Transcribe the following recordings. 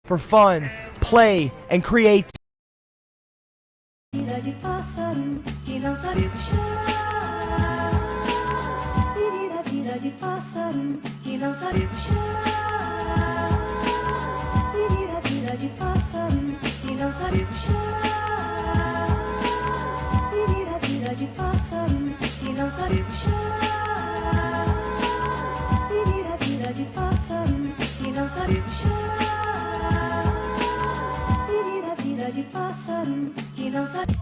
for fun, play, and creativity. Vida de pássaro que não sabe puxar. Viver a vida de pássaro que não sabe puxar. Viver a vida de pássaro que não sabe puxar. Viver a vida de pássaro que não sabe puxar. Viver a vida de pássaro que não sabe puxar. Viver a vida de pássaro que não sabe.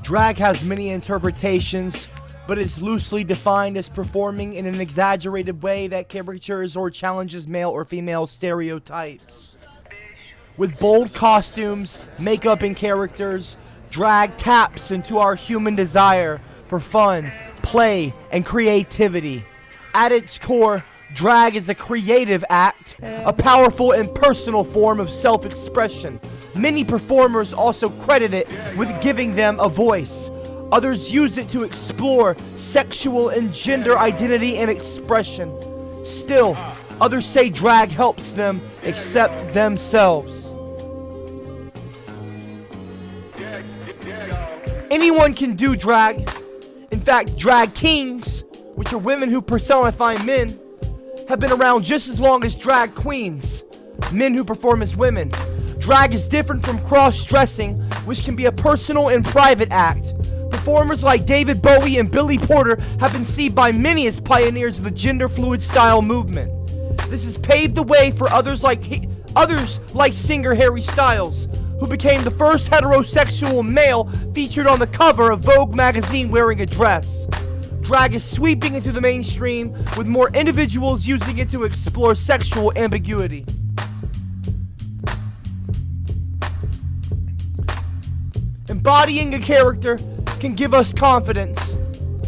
Drag has many interpretations, but is loosely defined as performing in an exaggerated way that caricatures or challenges male or female stereotypes. With bold costumes, makeup, and characters, drag taps into our human desire for fun, play, and creativity. At its core, drag is a creative act, a powerful and personal form of self-expression. Many performers also credit it with giving them a voice. Others use it to explore sexual and gender identity and expression. Still, others say drag helps them accept themselves. Anyone can do drag. In fact, drag kings, which are women who personify men, have been around just as long as drag queens, men who perform as women. Drag is different from cross-dressing, which can be a personal and private act. Performers like David Bowie and Billy Porter have been seen by many as pioneers of the gender-fluid style movement. This has paved the way for others like singer Harry Styles, who became the first heterosexual male featured on the cover of Vogue magazine wearing a dress. Drag is sweeping into the mainstream, with more individuals using it to explore sexual ambiguity. Embodying a character can give us confidence.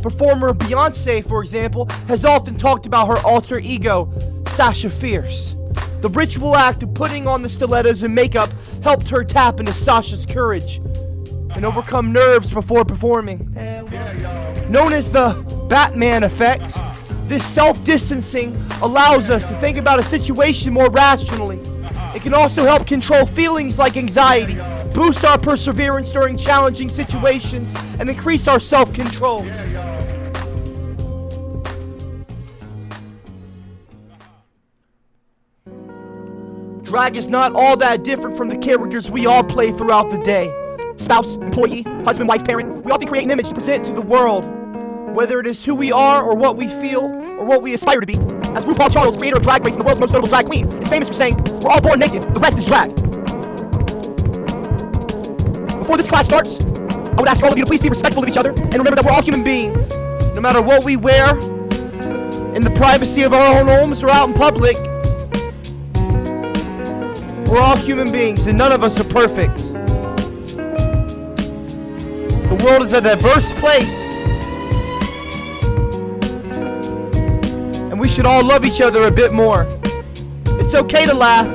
Performer Beyonce, for example, has often talked about her alter ego, Sasha Fierce. The ritual act of putting on the stilettos and makeup helped her tap into Sasha's courage and overcome nerves before performing. Known as the Batman effect, this self-distancing allows us to think about a situation more rationally. It can also help control feelings like anxiety, boost our perseverance during challenging situations, and increase our self-control. Drag is not all that different from the characters we all play throughout the day. Spouse, employee, husband, wife, parent, we often create an image to present to the world, whether it is who we are or what we feel or what we aspire to be. As RuPaul Charles, creator of Drag Race and the world's most notable drag queen, is famous for saying, "We're all born naked, the rest is drag." Before this class starts, I would ask all of you to please be respectful of each other and remember that we're all human beings. No matter what we wear, in the privacy of our own homes or out in public, we're all human beings and none of us are perfect. The world is a diverse place, and we should all love each other a bit more. It's okay to laugh.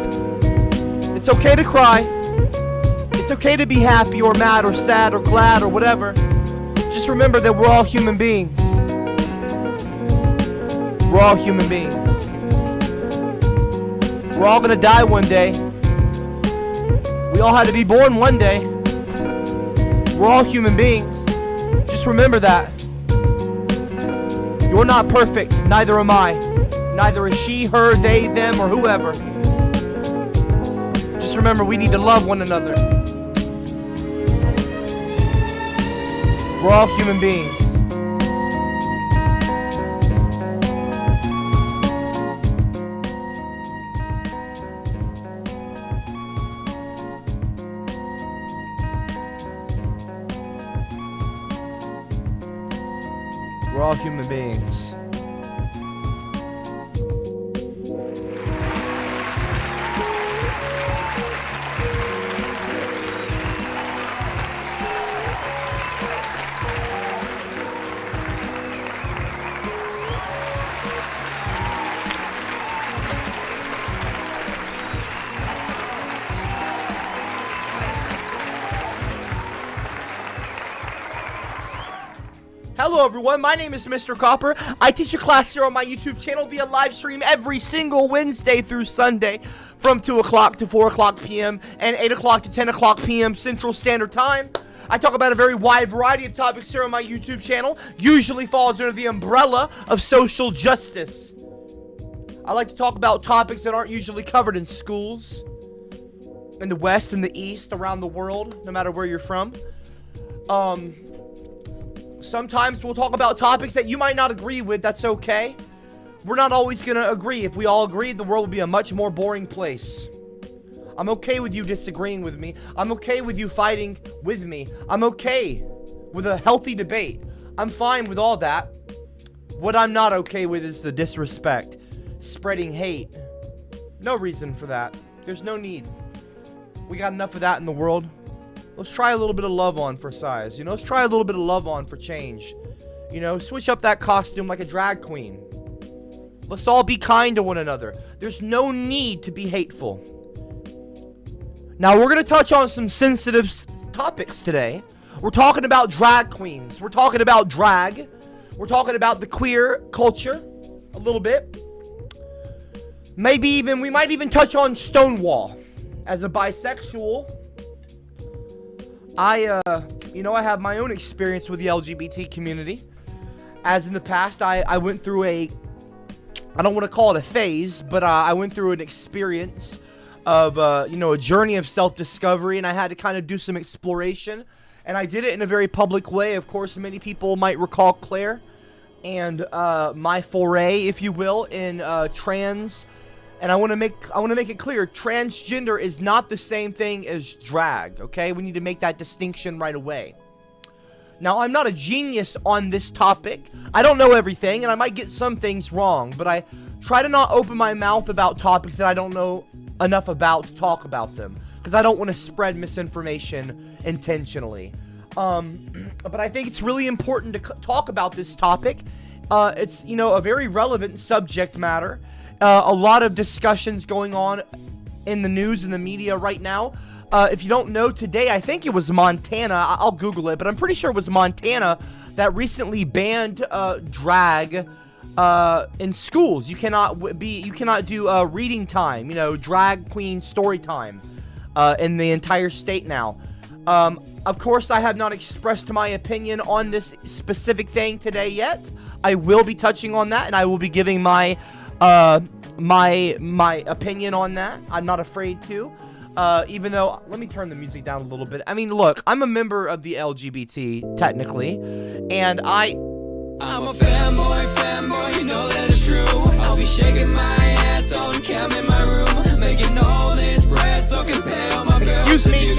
It's okay to cry. It's okay to be happy or mad or sad or glad or whatever. Just remember that we're all human beings. We're all human beings. We're all gonna die one day. We all had to be born one day. We're all human beings. Just remember that. You're not perfect, neither am I. Neither is she, her, they, them, or whoever. Just remember, we need to love one another. We're all human beings. We're all human beings. Hello everyone, my name is Mr. Copper. I teach a class here on my YouTube channel via live stream every single Wednesday through Sunday from 2 o'clock to 4 o'clock p.m. and 8 o'clock to 10 o'clock p.m. Central Standard Time. I talk about a very wide variety of topics here on my YouTube channel, usually falls under the umbrella of social justice. I like to talk about topics that aren't usually covered in schools, in the West and the East, around the world, no matter where you're from. Sometimes we'll talk about topics that you might not agree with. That's okay. We're not always gonna agree. If we all agreed, the world would be a much more boring place. I'm okay with you disagreeing with me. I'm okay with you fighting with me. I'm okay with a healthy debate. I'm fine with all that. What I'm not okay with is the disrespect, spreading hate. No reason for that. There's no need. We got enough of that in the world. Let's try a little bit of love on for size. You know, let's try a little bit of love on for change. You know, switch up that costume like a drag queen. Let's all be kind to one another. There's no need to be hateful. Now, we're going to touch on some sensitive topics today. We're talking about drag queens. We're talking about drag. We're talking about the queer culture a little bit. Maybe even, we might even touch on Stonewall. As a bisexual, I have my own experience with the LGBT community. As in the past, I went through I don't want to call it a phase, but I went through an experience of, a journey of self-discovery, and I had to kind of do some exploration, and I did it in a very public way. Of course, many people might recall Claire and my foray, if you will, in trans. And I want to make it clear, transgender is not the same thing as drag, okay? We need to make that distinction right away. Now, I'm not a genius on this topic. I don't know everything, and I might get some things wrong, but I try to not open my mouth about topics that I don't know enough about to talk about them, because I don't want to spread misinformation intentionally. But I think it's really important to talk about this topic. It's, a very relevant subject matter. A lot of discussions going on in the news and the media right now. If you don't know, today, I think it was Montana. I'll Google it, but I'm pretty sure it was Montana that recently banned drag in schools. You cannot do reading time, drag queen story time in the entire state now. Of course, I have not expressed my opinion on this specific thing today yet. I will be touching on that, and I will be giving my opinion on that. I'm not afraid to, even though, let me turn the music down a little bit. I mean, look, I'm a member of the LGBT, technically, and I'm a fanboy, you know that it's true. I'll be shaking my ass on cam in my room, making all this bread so can pay all my bills. Excuse me,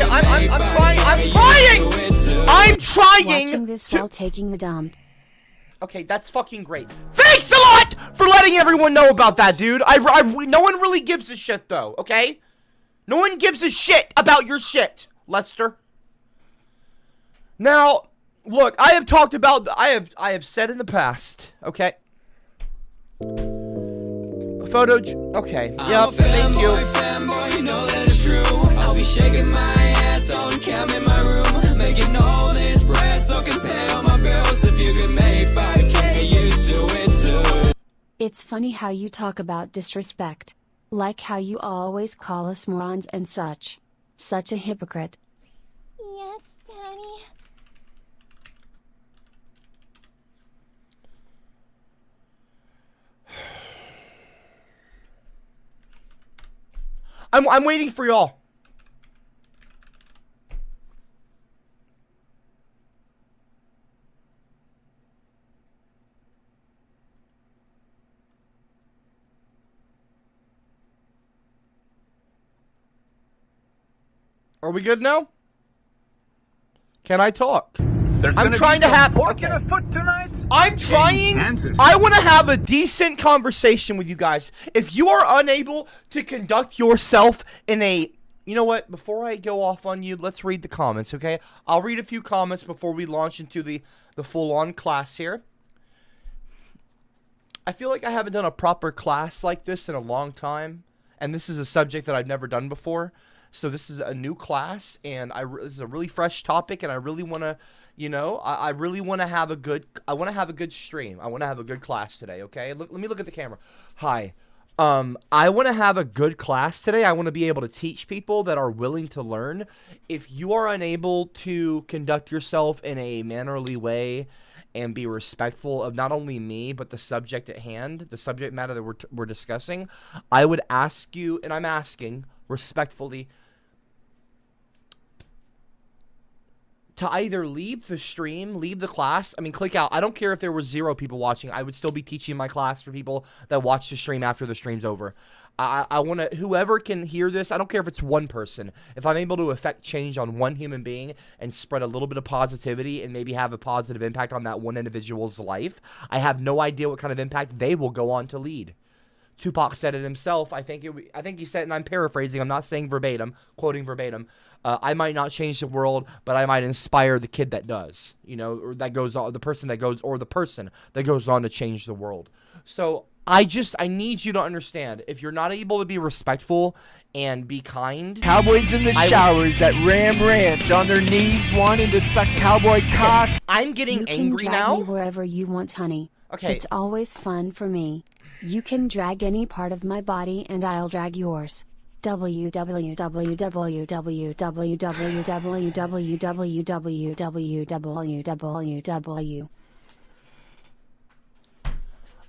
I'm trying Watching this while taking the dump. Okay, that's fucking great. Thanks a lot for letting everyone know about that, dude. No one really gives a shit, though, okay? No one gives a shit about your shit, Lester. Now, look, I have talked about, I have said in the past, okay? Okay, yep, thank you. Fanboy, you know that it's true. I'll be shaking my ass on cam in my room, making all this bread so I can pay all my bills. If you can make 5K, you do it too. It's funny how you talk about disrespect. Like how you always call us morons and such. Such a hypocrite. Yes, Daddy. I'm waiting for y'all. Are we good now? Can I talk? I'm trying to have pork in a foot tonight. I'm trying. I want to have a decent conversation with you guys. If you are unable to conduct yourself in a, you know what? Before I go off on you, let's read the comments, okay? I'll read a few comments before we launch into the full-on class here. I feel like I haven't done a proper class like this in a long time, and this is a subject that I've never done before. So this is a new class, and this is a really fresh topic, and I really want to, you know, I really want to have a good, I want to have a good stream. I want to have a good class today, okay? Let me look at the camera. Hi. I want to have a good class today. I want to be able to teach people that are willing to learn. If you are unable to conduct yourself in a mannerly way and be respectful of not only me, but the subject at hand, the subject matter that we're discussing, I would ask you, and I'm asking respectfully, to either leave the stream, leave the class. I mean, click out. I don't care if there were 0 people watching. I would still be teaching my class for people that watch the stream after the stream's over. I want to, whoever can hear this, I don't care if it's one person. If I'm able to affect change on one human being and spread a little bit of positivity and maybe have a positive impact on that one individual's life, I have no idea what kind of impact they will go on to lead. Tupac said it himself. I think he said, and I'm paraphrasing. I'm not saying verbatim, quoting verbatim. I might not change the world, but I might inspire the kid that does. You know, or that goes on, the person that goes on to change the world. So I need you to understand, if you're not able to be respectful and be kind. Cowboys in the showers at Ram Ranch on their knees wanting to suck cowboy cock. I'm getting angry now. You can drag me wherever you want, honey. Okay. It's always fun for me. You can drag any part of my body and I'll drag yours. www.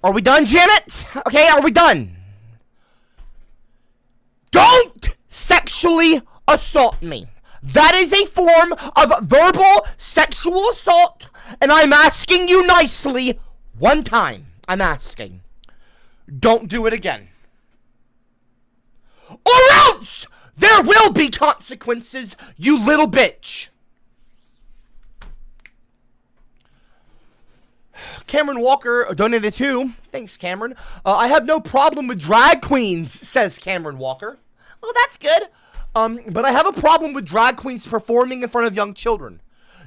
Are we done, Janet? Okay, are we done? Don't sexually assault me. That is a form of verbal sexual assault, and I'm asking you nicely one time. I'm asking. Don't do it again. Or else there will be consequences, you little bitch. Cameron Walker donated too. Thanks, Cameron. I have no problem with drag queens, says Cameron Walker. Well, that's good. But I have a problem with drag queens performing in front of young children.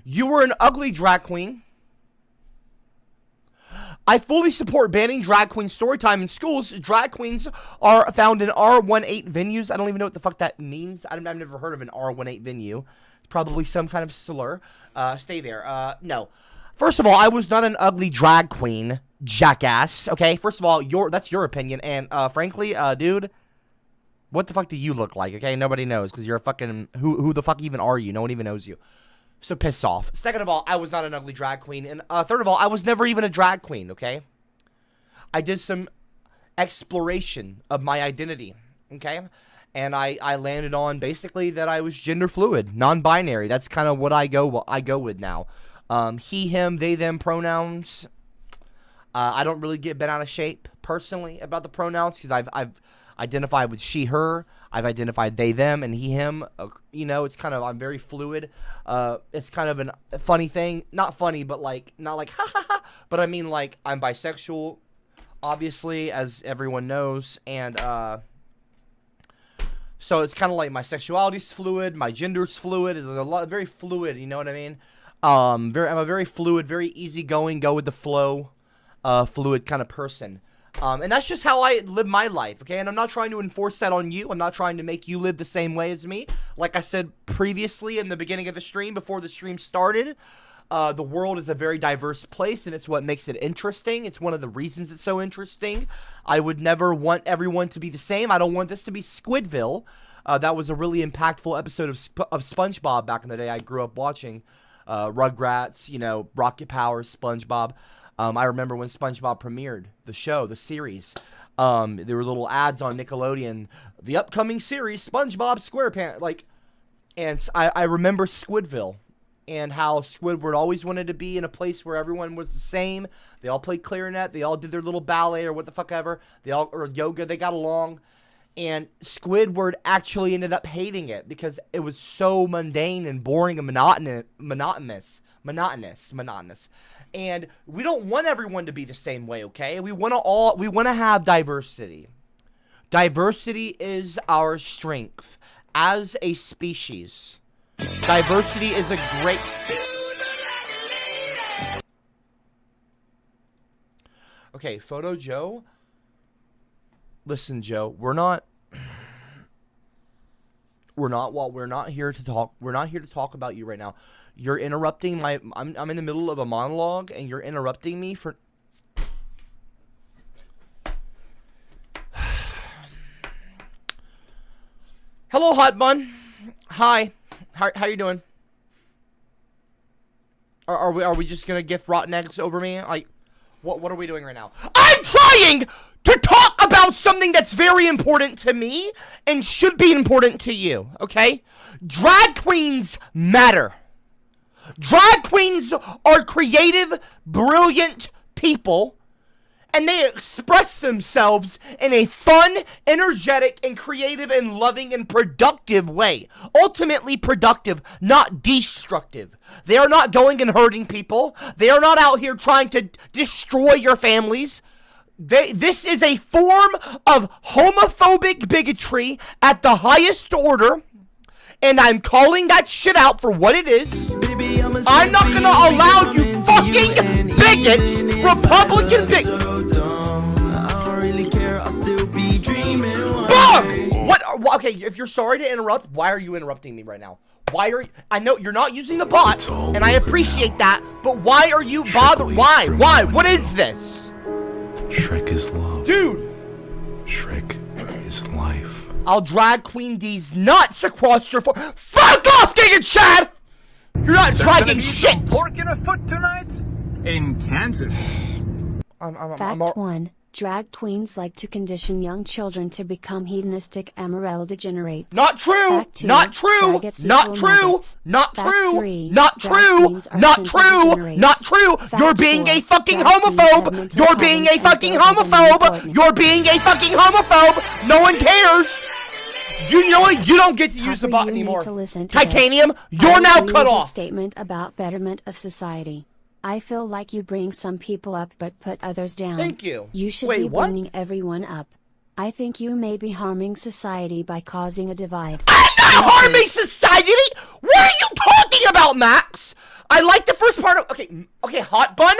You were an ugly drag queen. I fully support banning drag queen storytime in schools. Drag queens are found in R18 venues. I don't even know what the fuck that means. I've never heard of an R18 venue. It's probably some kind of slur. Stay there. No. First of all, I was not an ugly drag queen, jackass. Okay, first of all, that's your opinion. And frankly, dude, what the fuck do you look like? Okay, nobody knows because you're a fucking who the fuck even are you? No one even knows you. So piss off. Second of all, I was not an ugly drag queen. And third of all, I was never even a drag queen, okay? I did some exploration of my identity, okay? And I landed on basically that I was gender fluid, non-binary. That's kind of what I go with now. He, him, they, them pronouns. I don't really get bent out of shape personally about the pronouns because I've identified with she, her. I've identified they, them, and he, him. You know, it's kind of, I'm very fluid. It's kind of a funny thing. Not funny, but like, not like, ha ha ha. But I mean, like, I'm bisexual, obviously, as everyone knows. And, so it's kind of like my sexuality's fluid. My gender's fluid. It's very fluid, you know what I mean? I'm a very fluid, very easygoing, go with the flow, fluid kind of person. And that's just how I live my life, okay? And I'm not trying to enforce that on you. I'm not trying to make you live the same way as me. Like I said previously in the beginning of the stream, before the stream started, the world is a very diverse place, and it's what makes it interesting. It's one of the reasons it's so interesting. I would never want everyone to be the same. I don't want this to be Squidville. That was a really impactful episode of SpongeBob back in the day I grew up watching. Rugrats, you know, Rocket Power, SpongeBob. I remember when SpongeBob premiered the show, the series. There were little ads on Nickelodeon. The upcoming series, SpongeBob SquarePants. Like, and I remember Squidville and how Squidward always wanted to be in a place where everyone was the same. They all played clarinet. They all did their little ballet or what the fuck ever. Or yoga. They got along. And Squidward actually ended up hating it because it was so mundane and boring and monotonous. And we don't want everyone to be the same way, okay? We want to have diversity. Diversity is our strength as a species. Diversity is a great... Okay, Photo Joe. Listen, Joe, we're not We're not here to talk. We're not here to talk about you right now. You're interrupting my. I'm in the middle of a monologue, and you're interrupting me for. Hello, Hot Bun. Hi. How you doing? Are we just gonna gift rotten eggs over me? Like, what are we doing right now? I'm trying to talk about something that's very important to me and should be important to you. Okay? Drag queens matter. Drag queens are creative, brilliant people, and they express themselves in a fun, energetic, and creative, and loving, and productive way. Ultimately productive, not destructive. They are not going and hurting people. They are not out here trying to destroy your families. This is a form of homophobic bigotry at the highest order, and I'm calling that shit out for what it is. I'm not gonna allow you fucking bigots, Republican bigots. What? Okay, if you're sorry to interrupt, why are you interrupting me right now? Why are you, I know you're not using the bot, and I appreciate that, but why are you bothered? Why? What is this? Shrek is love. Dude! Shrek is life. I'll drag Queen D's nuts across your foot. Fuck off, Giga Chad! You're not dragging shit! Pork in a foot tonight? In Kansas. Fact 1. Drag queens like to condition young children to become hedonistic amoral degenerates. Not true! Fact 2, Not true! faggots Not equal true! nuggets. Not Fact true! 3, Not drag true! queens are Not sinful true! degenerates. Not true! Fact You're being 4, a fucking drag queens have homophobe! mental You're being a problems and fucking feel like they're homophobe! important. You're being a fucking homophobe! No one cares! You know what? You don't get to use the bot You need anymore. to listen to Titanium, this. you're I now agree cut with your off. statement about betterment of society. I feel like you bring some people up but put others down. Thank you. You should Wait, be what? bringing everyone up. I think you may be harming society by causing a divide. I'm not harming society! What are you talking about, Max? I like the first part of... Okay, Hot Bun?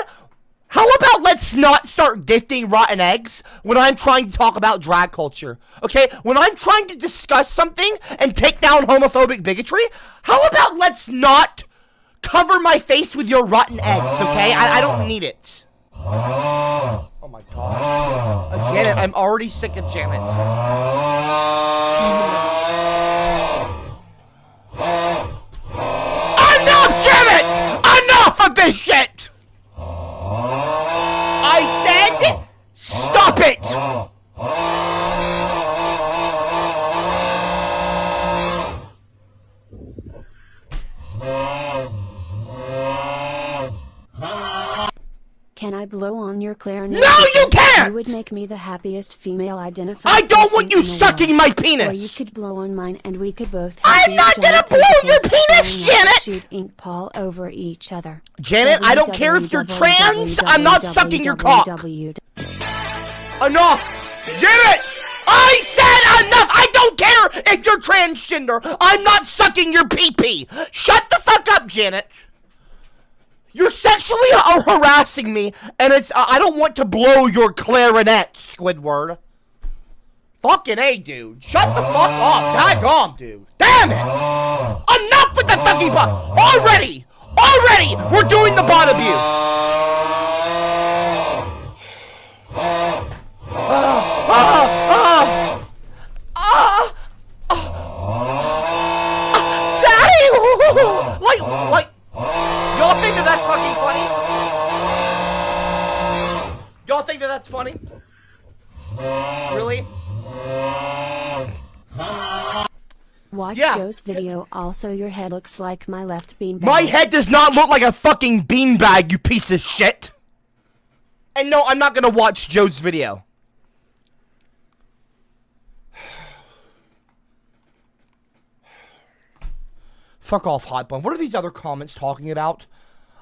How about let's not start gifting rotten eggs when I'm trying to talk about drag culture, okay? When I'm trying to discuss something and take down homophobic bigotry, how about let's not cover my face with your rotten eggs, okay? I don't need it. Oh my gosh. Janet, I'm already sick of Janet. Enough, Janet! Enough of this shit! I said, stop it! Can I blow on your clarinet? No, you can't! You would make me the happiest female identified. I don't want person you in the sucking world. my Or you penis! could blow on mine and we could both have I'm these not gonna giant blow your tentacles penis, flying out Janet! to shoot ink pall over each other. Janet, I don't care if you're trans, I'm not sucking your cock! Enough! Janet! I said enough! I don't care if you're transgender! I'm not sucking your pee-pee! Shut the fuck up, Janet! You're sexually harassing me, and it's I don't want to blow your clarinet, Squidward. Fucking A, dude. Shut the fuck up. Daggone, dude. Damn it! Enough with the fucking bot! Already! We're doing the bot abuse! Daddy! Like, y'all think that that's fucking funny? Y'all think that that's funny? Really? Watch Yeah. Joe's video. Also, your head looks like my left beanbag. My head does not look like a fucking beanbag, you piece of shit! And no, I'm not gonna watch Joe's video. Fuck off, Hot Bun. What are these other comments talking about?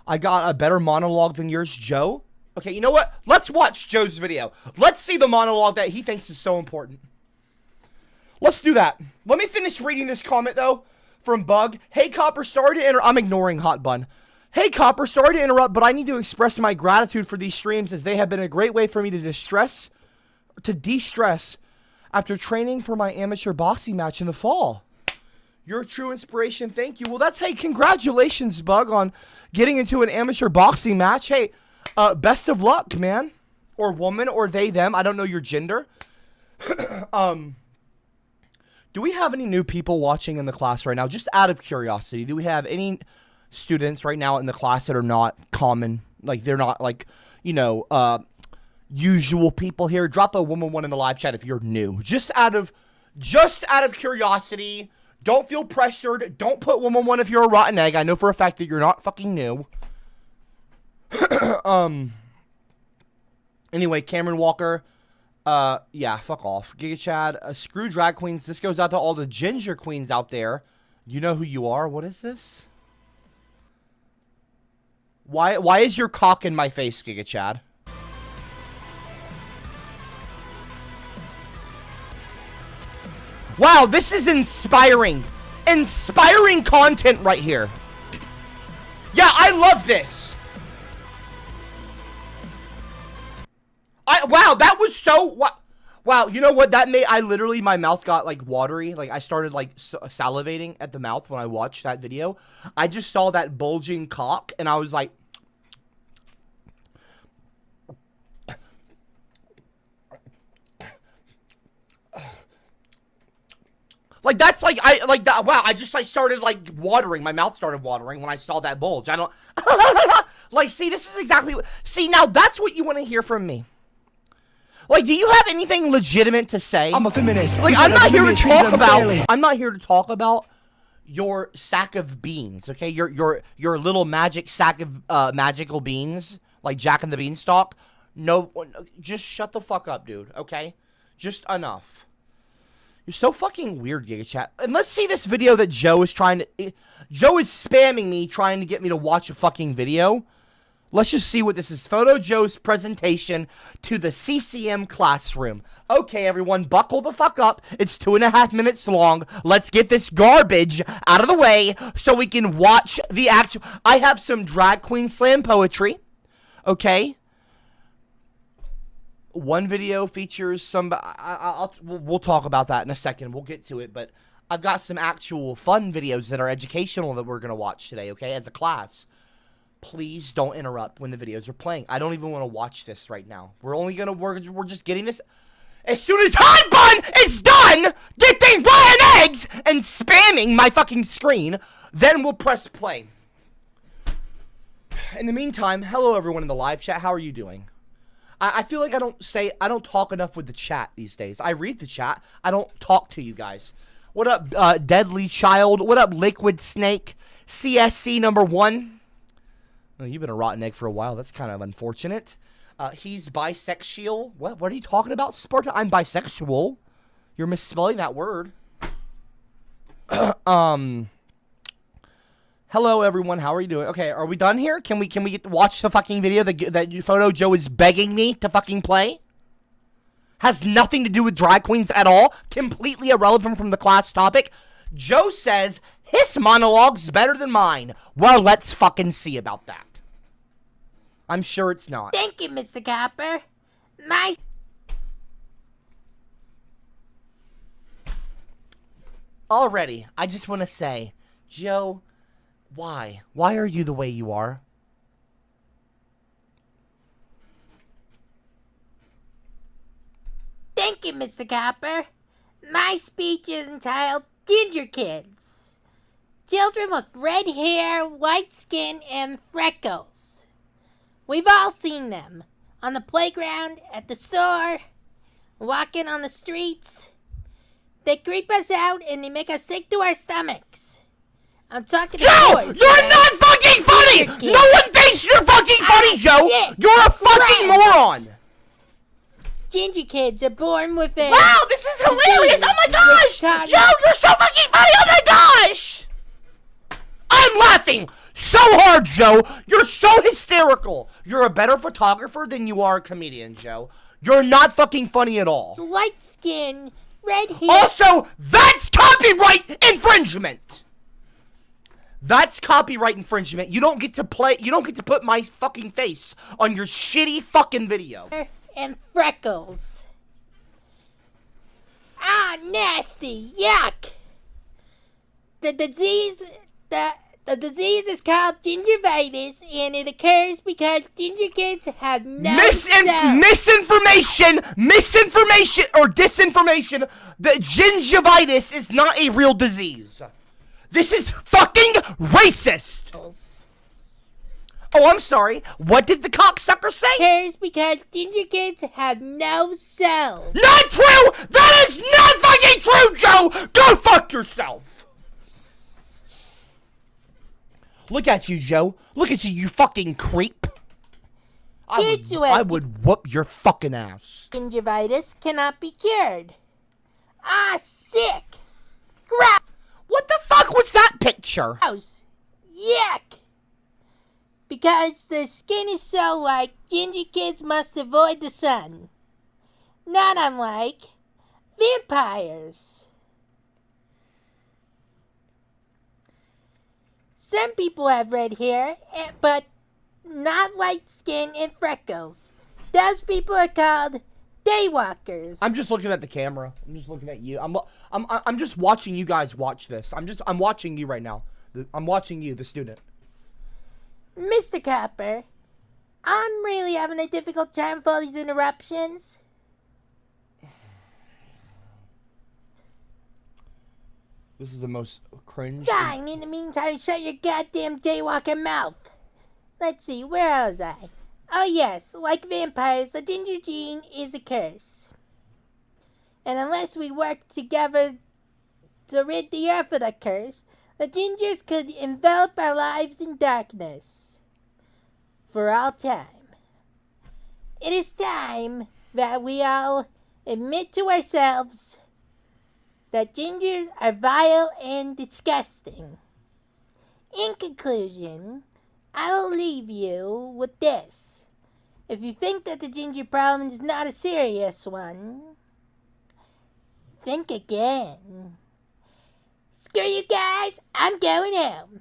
I got a better monologue than yours, Joe? Okay, you know what? Let's watch Joe's video. Let's see the monologue that he thinks is so important. Let's do that. Let me finish reading this comment, though, from Bug. Hey, Copper, sorry to interrupt. I'm ignoring Hot Bun. Hey, Copper, sorry to interrupt, but I need to express my gratitude for these streams as they have been a great way for me to de-stress after training for my amateur boxing match in the fall. You're a true inspiration. Thank you. Well, hey, congratulations, Bug, on getting into an amateur boxing match. Hey, best of luck, man. Or woman, or they, them. I don't know your gender. Do we have any new people watching in the class right now? Just out of curiosity, do we have any students right now in the class that are not common? Like, they're not, like, you know, usual people here? Drop a woman one in the live chat if you're new. Just out of curiosity. Don't feel pressured. Don't put woman one if you're a rotten egg. I know for a fact that you're not fucking new. Anyway, Cameron Walker. Yeah, fuck off. Giga Chad, screw drag queens. This goes out to all the ginger queens out there. You know who you are? What is this? Why is your cock in my face, Giga Chad? Wow, this is inspiring. Inspiring content right here. Yeah, I love this. Wow, that was so... Wow, you know what? That made... my mouth got, like, watery. Like, I started, like, salivating at the mouth when I watched that video. I just saw that bulging cock, and I was like... Like, that's, like, wow, I just, like, started, like, watering. My mouth started watering when I saw that bulge. I don't... Like, see, this is exactly what... See, now, that's what you want to hear from me. Like, do you have anything legitimate to say? I'm a feminist. Like, I'm not here to talk about your sack of beans, okay? Your little magic sack of magical beans, like Jack and the Beanstalk. No, just shut the fuck up, dude, okay? Just enough. You're so fucking weird, Giga Chat. And let's see this video that Joe is Joe is spamming me, trying to get me to watch a fucking video. Let's just see what this is. Photo Joe's presentation to the CCM classroom. Okay, everyone, buckle the fuck up. It's 2.5 minutes long. Let's get this garbage out of the way so we can watch the actual... I have some drag queen slam poetry. Okay? One video features some... we'll talk about that in a second. We'll get to it, but I've got some actual fun videos that are educational that we're going to watch today, okay, as a class. Please don't interrupt when the videos are playing. I don't even want to watch this right now. We're just getting this. As soon as Hot Bun is done getting rotten eggs and spamming my fucking screen, then we'll press play. In the meantime, hello everyone in the live chat. How are you doing? I feel like I don't talk enough with the chat these days. I read the chat. I don't talk to you guys. What up, Deadly Child? What up, Liquid Snake? CSC number 1. Oh, you've been a rotten egg for a while. That's kind of unfortunate. He's bisexual. What are you talking about, Sparta? I'm bisexual. You're misspelling that word. Hello, everyone. How are you doing? Okay, are we done here? Can we watch the fucking video that Photo Joe is begging me to fucking play? Has nothing to do with drag queens at all. Completely irrelevant from the class topic. Joe says his monologue's better than mine. Well, let's fucking see about that. I'm sure it's not. Thank you, Mr. Copper. Already, I just want to say, Joe, why? Why are you the way you are? Thank you, Mr. Copper. My speech is entitled Ginger Kids. Children with red hair, white skin, and freckles. We've all seen them. On the playground, at the store, walking on the streets. They creep us out and they make us sick to our stomachs. I'm talking to Joe! boys, You're not fucking funny! No one thinks you're fucking funny, Joe! You're a fucking moron! Ginger kids are born with a... Wow, this is hilarious! Oh my gosh! Joe, you're so fucking funny! Oh my gosh! I'm laughing so hard, Joe! You're so hysterical! You're a better photographer than you are a comedian, Joe. You're not fucking funny at all. Light skin, red hair... Also, that's copyright infringement! That's copyright infringement. You don't get to put my fucking face on your shitty fucking video. And freckles. Ah, nasty. Yuck. the disease is called gingivitis, and it occurs because ginger kids have no cells. Misinformation or disinformation. The gingivitis is not a real disease. This is fucking racist. Oh, I'm sorry. What did the cocksucker say? Occurs because ginger kids have no cells. Not true! That is not fucking true, Joe! Go fuck yourself! Look at you, Joe. Look at you, you fucking creep. I would whoop your fucking ass. Gingivitis cannot be cured. Ah, sick! Gross! What the fuck was that picture? Yuck! Because the skin is so white, ginger kids must avoid the sun. Not unlike vampires. Some people have red hair, but not light skin and freckles. Those people are called daywalkers. I'm just looking at the camera. I'm just looking at you. I'm just watching you guys watch this. I'm watching you right now. I'm watching you, the student. Mr. Copper, I'm really having a difficult time with all these interruptions. This is the most cringe. Fine, in the meantime, shut your goddamn daywalker mouth. Let's see, where was I? Oh yes, like vampires, the ginger gene is a curse. And unless we work together to rid the earth of the curse, the gingers could envelop our lives in darkness for all time. It is time that we all admit to ourselves that gingers are vile and disgusting. In conclusion, I will leave you with this. If you think that the ginger problem is not a serious one, think again. Screw you guys, I'm going home.